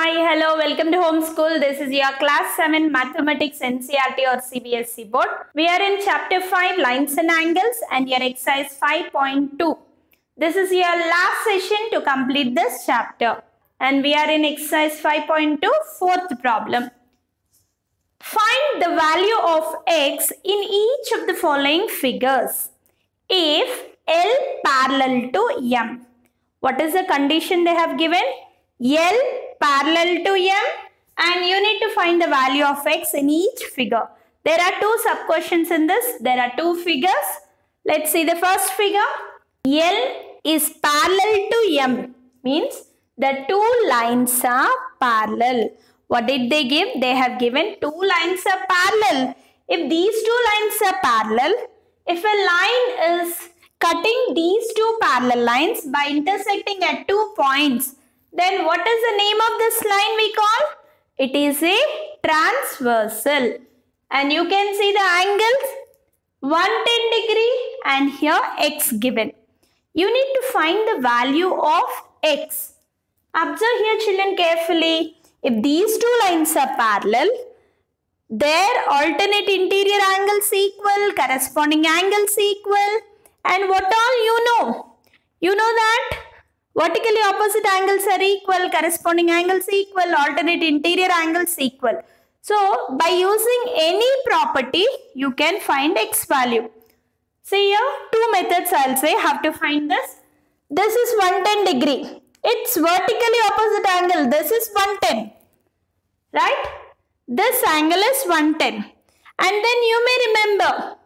Hi, hello, welcome to Homeschool. This is your class 7 Mathematics NCERT or CBSE board. We are in chapter 5 Lines and Angles and your exercise 5.2. This is your last session to complete this chapter. And we are in exercise 5.2, fourth problem. Find the value of x in each of the following figures if L parallel to M. What is the condition they have given? L parallel to M, and you need to find the value of x in each figure. There are two sub-questions in this. There are two figures. Let's see the first figure. L is parallel to M, means the two lines are parallel. What did they give? They have given two lines are parallel. If these two lines are parallel, if a line is cutting these two parallel lines by intersecting at 2 points, then what is the name of this line we call? It is a transversal. And you can see the angles 110 degree and here x given. You need to find the value of x. Observe here children carefully. If these two lines are parallel, their alternate interior angles equal, corresponding angles equal, and what all you know? You know that vertically opposite angles are equal, corresponding angles equal, alternate interior angles equal. So, by using any property, you can find x value. See here, two methods I will say how to find this. This is 110 degree. Its vertically opposite angle, this is 110. Right? This angle is 110. And then you may remember,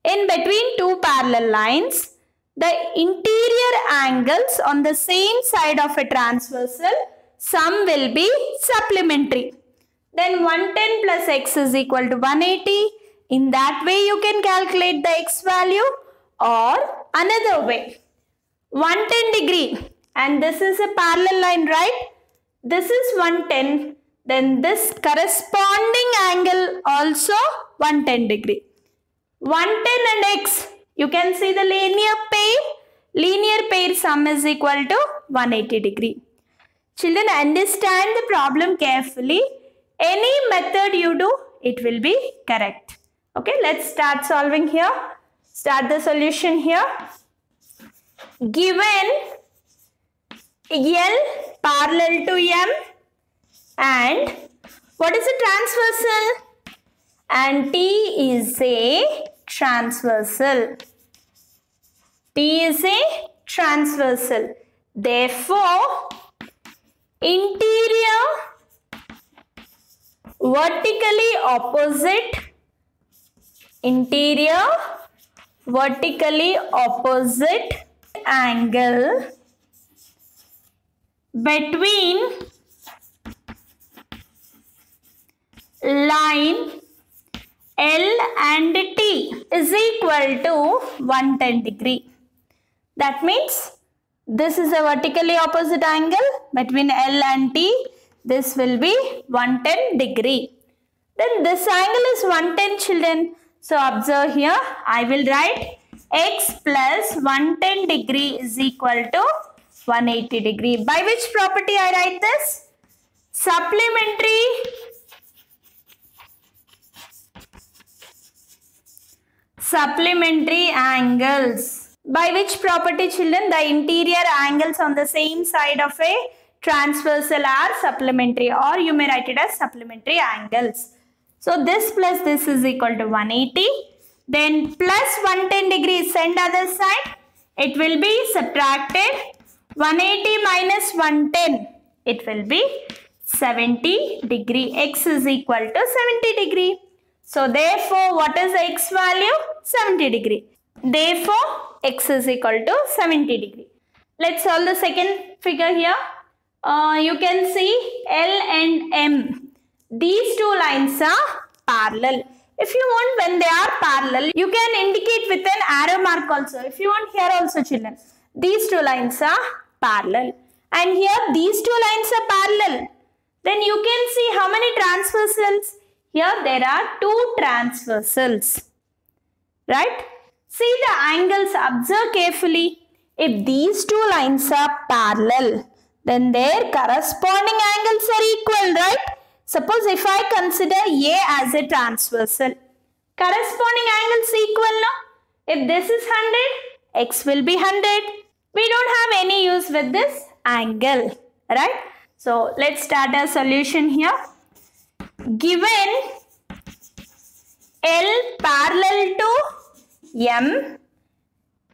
in between two parallel lines, the interior angles on the same side of a transversal, sum will be supplementary. Then 110 plus x is equal to 180. In that way you can calculate the x value, or another way. 110 degree and this is a parallel line, right? This is 110. Then this corresponding angle also 110 degree. 110 and x, you can see the linear pair. Linear pair sum is equal to 180 degree. Children, understand the problem carefully. Any method you do, it will be correct. Okay, let's start solving here. Start the solution here. Given L parallel to M and what is a transversal? And T is a transversal. T is a transversal. Therefore, interior vertically opposite angle between line L and T is equal to 110 degree. That means this is a vertically opposite angle between L and T. This will be 110 degree. Then this angle is 110 children. So observe here, I will write x plus 110 degree is equal to 180 degree. By which property I write this? Supplementary angles. By which property children? The interior angles on the same side of a transversal are supplementary, or you may write it as supplementary angles. So this plus this is equal to 180. Then plus 110 degrees send other side. It will be subtracted. 180 minus 110. It will be 70 degree. X is equal to 70 degree. So therefore, what is the x value? 70 degree. Therefore, x is equal to 70 degree. Let's solve the second figure here. You can see L and M. These two lines are parallel. If you want, when they are parallel, you can indicate with an arrow mark also. If you want, here also children. These two lines are parallel. And here these two lines are parallel. Then you can see how many transversals. Here there are two transversals. Right? See the angles, observe carefully. If these two lines are parallel, then their corresponding angles are equal, right? Suppose if I consider A as a transversal, corresponding angles equal, no? If this is 100, x will be 100. We don't have any use with this angle, right? So let's start our solution here. Given L parallel to M,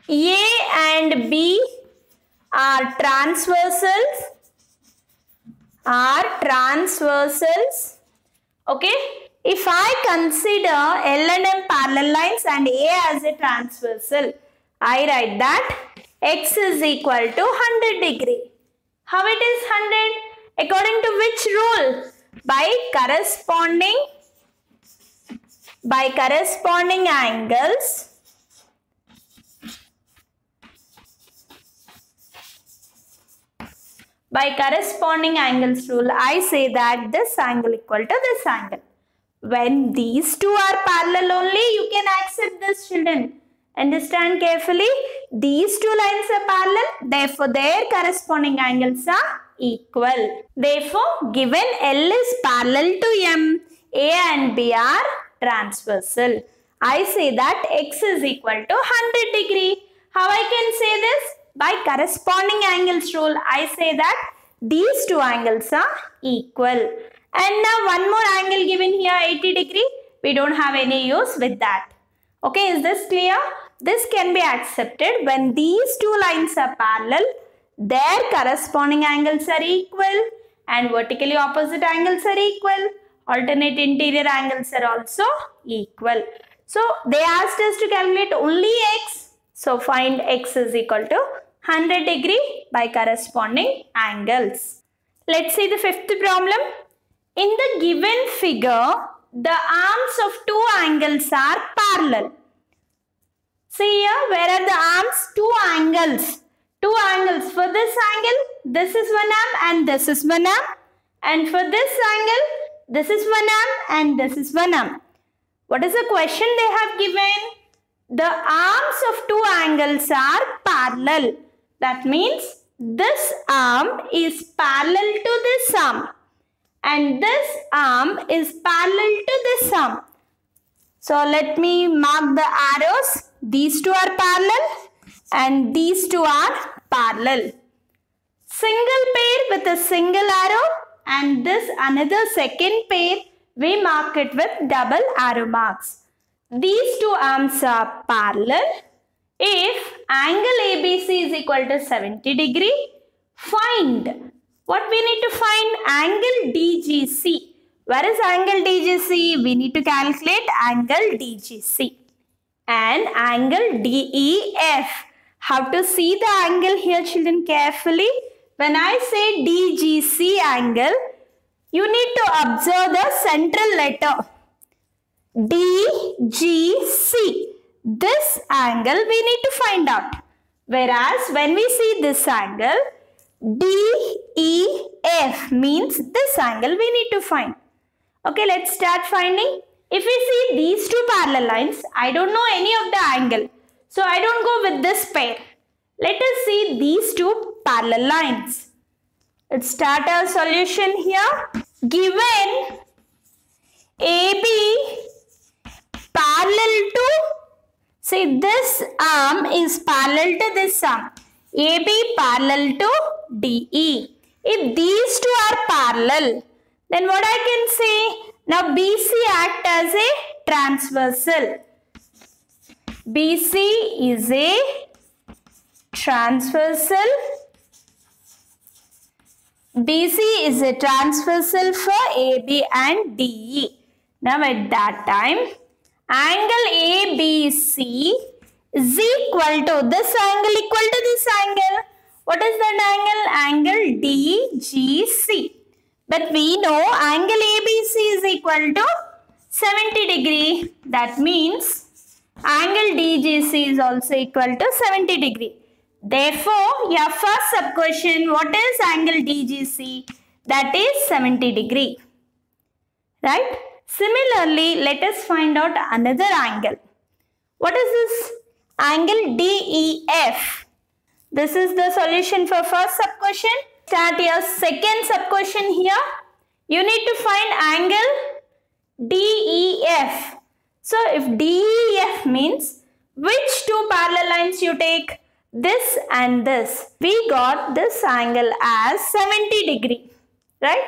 A and B are transversals. Okay. If I consider L and M parallel lines and A as a transversal, I write that x is equal to 100 degree. How it is 100? According to which rule? By corresponding angles. By corresponding angles rule, I say that this angle equal to this angle. When these two are parallel only, you can accept this, children. Understand carefully. These two lines are parallel, therefore their corresponding angles are equal. Therefore, given L is parallel to M, A and B are transversal. I say that x is equal to 100 degree. How I can say this? By corresponding angles rule, I say that these two angles are equal. And now one more angle given here, 80 degree. We don't have any use with that. Okay, is this clear? This can be accepted when these two lines are parallel, their corresponding angles are equal and vertically opposite angles are equal. Alternate interior angles are also equal. So they asked us to calculate only x. So find x is equal to 100 degree by corresponding angles. Let's see the fifth problem. In the given figure, the arms of two angles are parallel. See here, where are the arms? Two angles. Two angles. For this angle, this is one arm and this is one arm. And for this angle, this is one arm and this is one arm. What is the question they have given? The arms of two angles are parallel. That means this arm is parallel to this arm. And this arm is parallel to this arm. So let me mark the arrows. These two are parallel and these two are parallel. Single pair with a single arrow and this another second pair, we mark it with double arrow marks. These two arms are parallel. If angle ABC is equal to 70 degree, find. What we need to find? Angle DGC. Where is angle DGC? We need to calculate angle DGC. And angle DEF. How to see the angle here, children, carefully? When I say DGC angle, you need to observe the central letter. DGC. This angle we need to find out. Whereas when we see this angle, DEF means this angle we need to find. Okay, let's start finding. If we see these two parallel lines, I don't know any of the angle. So I don't go with this pair. Let us see these two parallel lines. Let's start our solution here. Given AB parallel to, see this arm is parallel to this arm. AB parallel to DE. If these two are parallel, then what I can say? Now BC act as a transversal. BC is a transversal. BC is a transversal for AB and DE. Now at that time, angle ABC is equal to this angle equal to this angle. What is that angle? Angle DGC. But we know angle ABC is equal to 70 degree. That means angle DGC is also equal to 70 degree. Therefore, your first sub question, what is angle DGC? That is 70 degree. Right? Similarly, let us find out another angle. What is this? Angle DEF. This is the solution for first sub question. Start your second sub question here. You need to find angle DEF. So if DEF means which two parallel lines you take? This and this. We got this angle as 70 degree, right?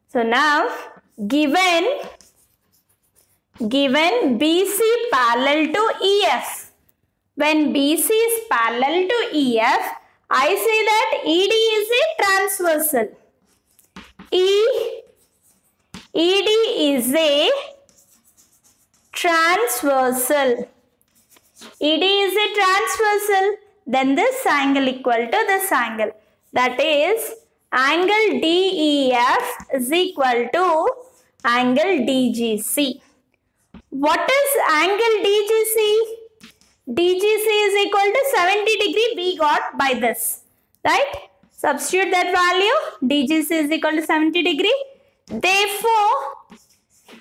So now given BC parallel to EF. When BC is parallel to EF, I say that ED is a transversal. ED is a transversal. ED is a transversal. Then this angle equal to this angle. That is angle DEF is equal to angle DGC. What is angle DGC? DGC is equal to 70 degree we got by this, right? Substitute that value. DGC is equal to 70 degree. Therefore,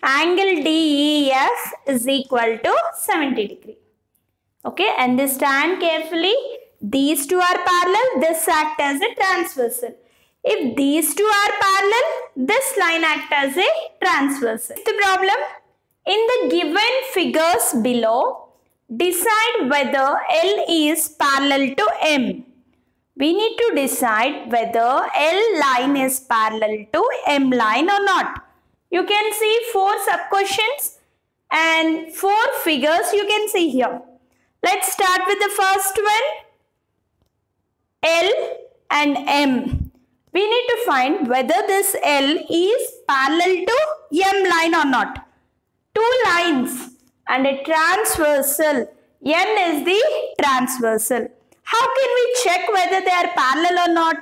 angle DEF is equal to 70 degree. Okay, understand carefully. These two are parallel. This acts as a transversal. If these two are parallel, this line acts as a transversal. The problem? In the given figures below, decide whether L is parallel to M. We need to decide whether L line is parallel to M line or not. You can see 4 sub-questions and 4 figures you can see here. Let's start with the first one. L and M. We need to find whether this L is parallel to M line or not. 2 lines and a transversal. N is the transversal. How can we check whether they are parallel or not?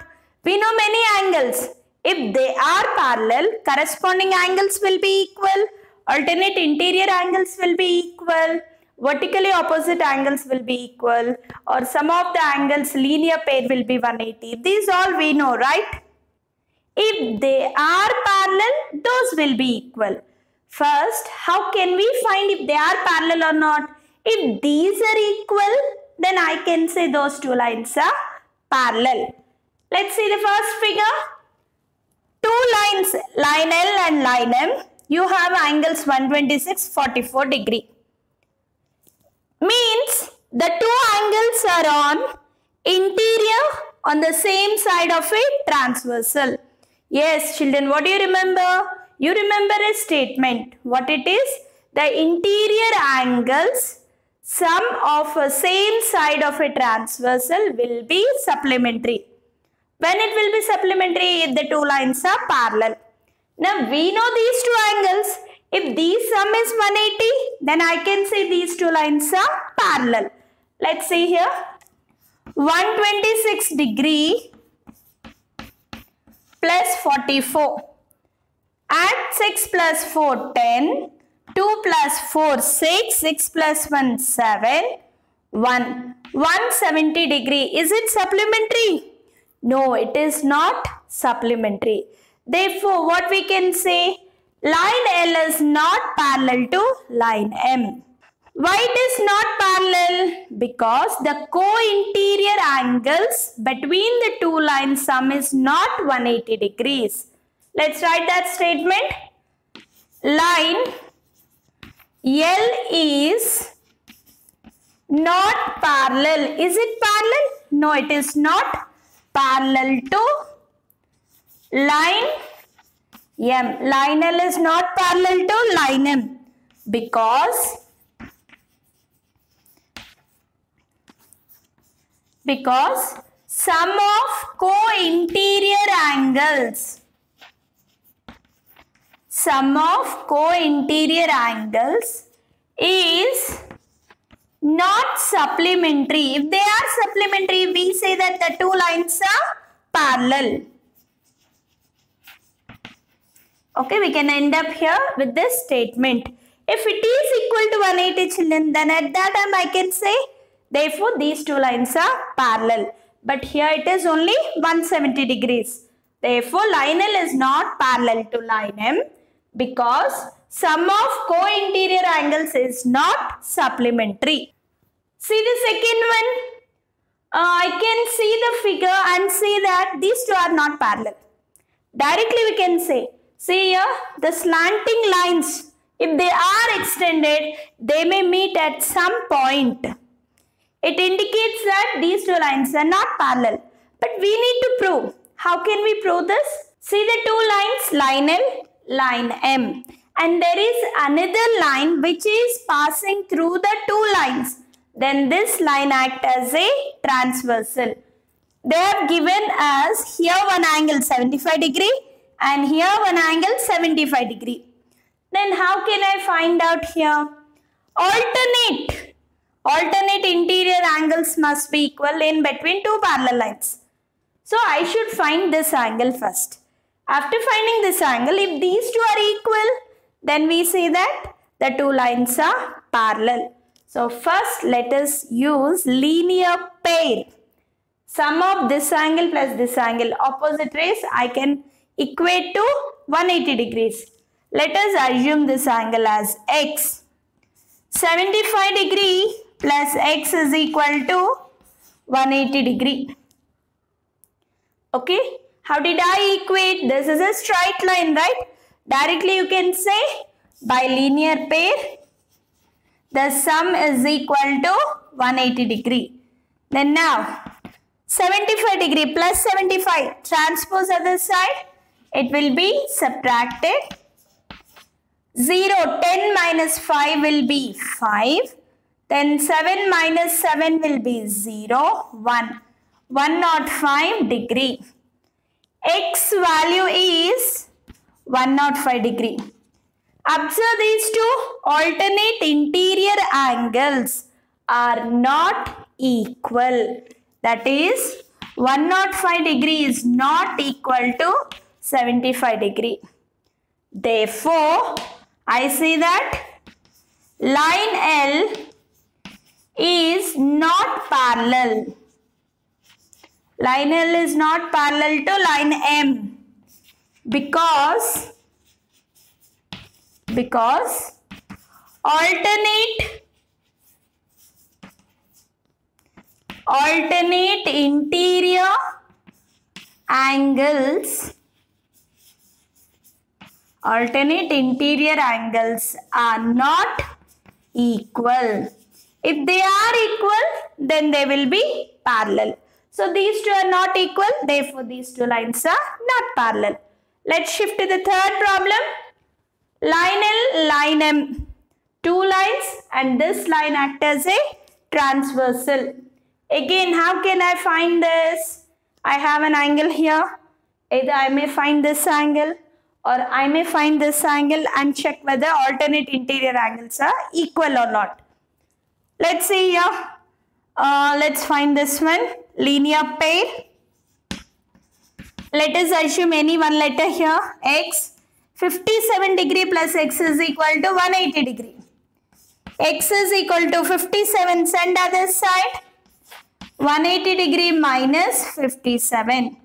We know many angles. If they are parallel, corresponding angles will be equal. Alternate interior angles will be equal. Vertically opposite angles will be equal. Or some of the angles linear pair will be 180. These all we know, right? If they are parallel, those will be equal. First, how can we find if they are parallel or not? If these are equal, then I can say those 2 lines are parallel. Let's see the first figure. 2 lines, line L and line M. You have angles 126, 44 degree. Means the 2 angles are on interior on the same side of a transversal. Yes, children, what do you remember? You remember a statement. What it is? The interior angles, sum of a same side of a transversal will be supplementary. When it will be supplementary? If the 2 lines are parallel. Now we know these 2 angles. If these sum is 180, then I can say these 2 lines are parallel. Let's see here. 126 degree plus 44. Add 6 plus 4, 10. 2 plus 4, 6. 6 plus 1, 7. 1. 170 degree. Is it supplementary? No, it is not supplementary. Therefore, what we can say? Line L is not parallel to line M. Why it is not parallel? Because the co-interior angles between the 2 lines sum is not 180 degrees. Let's write that statement. Line L is not parallel. Is it parallel? No, it is not parallel to line M. Line L is not parallel to line M because sum of co-interior angles is not supplementary. If they are supplementary, we say that the 2 lines are parallel. Okay, we can end up here with this statement. If it is equal to 180 children, then at that time I can say, therefore these 2 lines are parallel. But here it is only 170 degrees. Therefore, line L is not parallel to line M because sum of co-interior angles is not supplementary. See the second one. I can see the figure and see that these two are not parallel. Directly we can say, see here, the slanting lines, if they are extended, they may meet at some point. It indicates that these two lines are not parallel. But we need to prove. How can we prove this? See the two lines, line L, line M. And there is another line which is passing through the two lines. Then this line acts as a transversal. They have given us here one angle 75 degree and here one angle 75 degree. Then how can I find out here? Alternate interior angles must be equal in between two parallel lines. So I should find this angle first. After finding this angle, if these two are equal, then we say that the two lines are parallel. So first let us use linear pair. Sum of this angle plus this angle, opposite rays, I can equate to 180 degrees. Let us assume this angle as x. 75 degree plus x is equal to 180 degree. Okay, how did I equate? This is a straight line, right? Directly you can say by linear pair, the sum is equal to 180 degree. Then now, 75 degree plus 75, transpose other side, it will be subtracted. 0, 10 minus 5 will be 5. Then 7 minus 7 will be 0, 1. 105 degree. X value is 105 degree. Observe these two alternate interior angles are not equal. That is 105 degree is not equal to 75 degree. Therefore, I say that line L is not parallel. Line L is not parallel to line M because alternate interior angles are not equal. If they are equal, then they will be parallel. So these two are not equal, therefore these two lines are not parallel. Let's shift to the third problem. Line L, line M. Two lines and this line acts as a transversal. Again, how can I find this? I have an angle here. Either I may find this angle or I may find this angle and check whether alternate interior angles are equal or not. Let's see here. Let's find this one. Linear pair. Let us assume any one letter here. X. 57 degree plus x is equal to 180 degree. X is equal to 57. Send other side. 180 degree minus 57.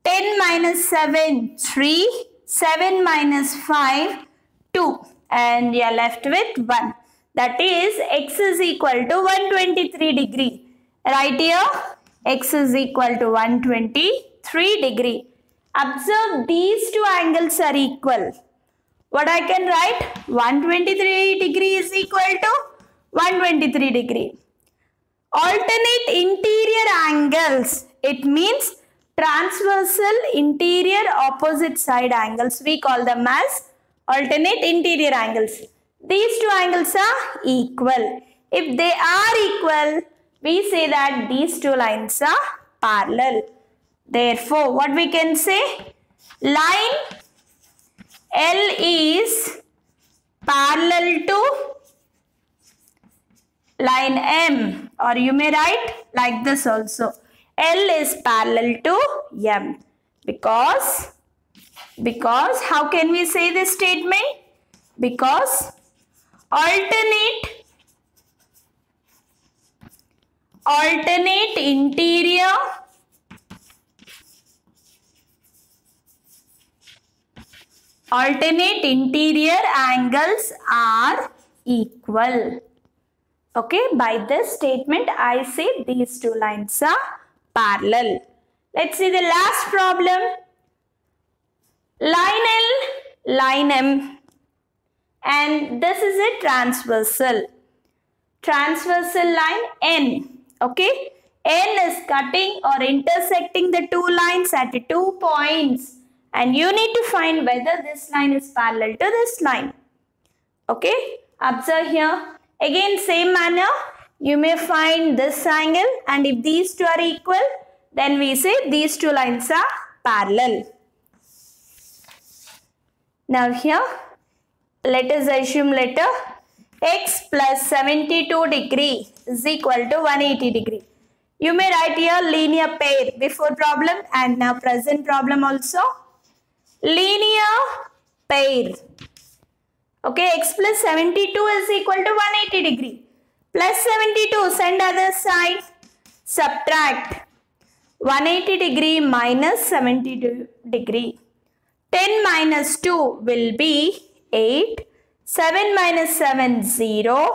10 minus 7, 3. 7 minus 5, 2. And you are left with 1. That is x is equal to 123 degree. Right here, x is equal to 123 degree. Observe these two angles are equal. What I can write? 123 degree is equal to 123 degree. Alternate interior angles. It means transversal interior opposite side angles. We call them as alternate interior angles. These two angles are equal. If they are equal, we say that these two lines are parallel. Therefore, what we can say? Line L is parallel to line M, or you may write like this also. L is parallel to M because how can we say this statement? Because alternate interior angles are equal. Okay, by this statement, I say these two lines are parallel. Let's see the last problem. Line L, line M, and this is a transversal line N. Okay, N is cutting or intersecting the two lines at 2 points, and you need to find whether this line is parallel to this line. Okay, observe here. Again, same manner, you may find this angle, and if these two are equal, then we say these two lines are parallel. Now here, let us assume letter x plus 72 degree is equal to 180 degree. You may write here linear pair before problem and now present problem also. Linear pair. Okay, x plus 72 is equal to 180 degree. Plus 72, send other side. Subtract 180 degree minus 72 degree. 10 minus 2 will be 8. 7 minus 7, 0.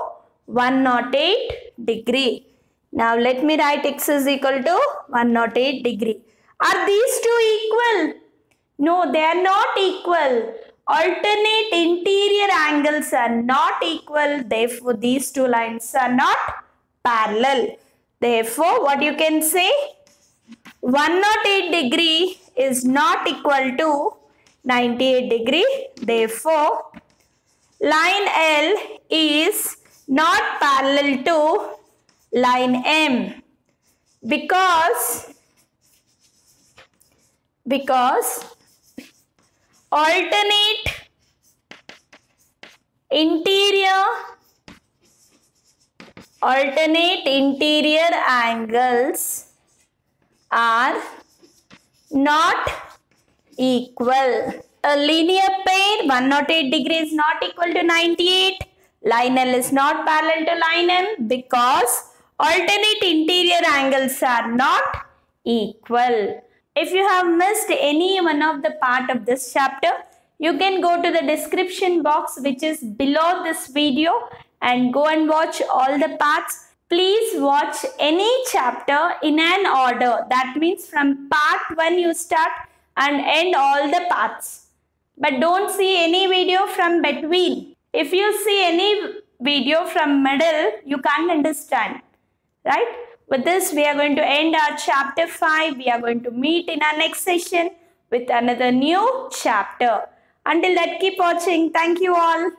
108 degree. Now let me write x is equal to 108 degree. Are these two equal? No, they are not equal. Alternate interior angles are not equal. Therefore, these two lines are not parallel. Therefore, what you can say? 108 degree is not equal to 98 degree. Therefore, line L is not parallel to line M because alternate interior angles are not equal. A linear pair 108 degree is not equal to 98. Line L is not parallel to line M because alternate interior angles are not equal. If you have missed any one of the part of this chapter, you can go to the description box which is below this video and go and watch all the parts. Please watch any chapter in an order. That means from part 1 you start and end all the parts. But don't see any video from between. If you see any video from middle, you can't understand. Right? With this, we are going to end our chapter 5. We are going to meet in our next session with another new chapter. Until that, keep watching. Thank you all.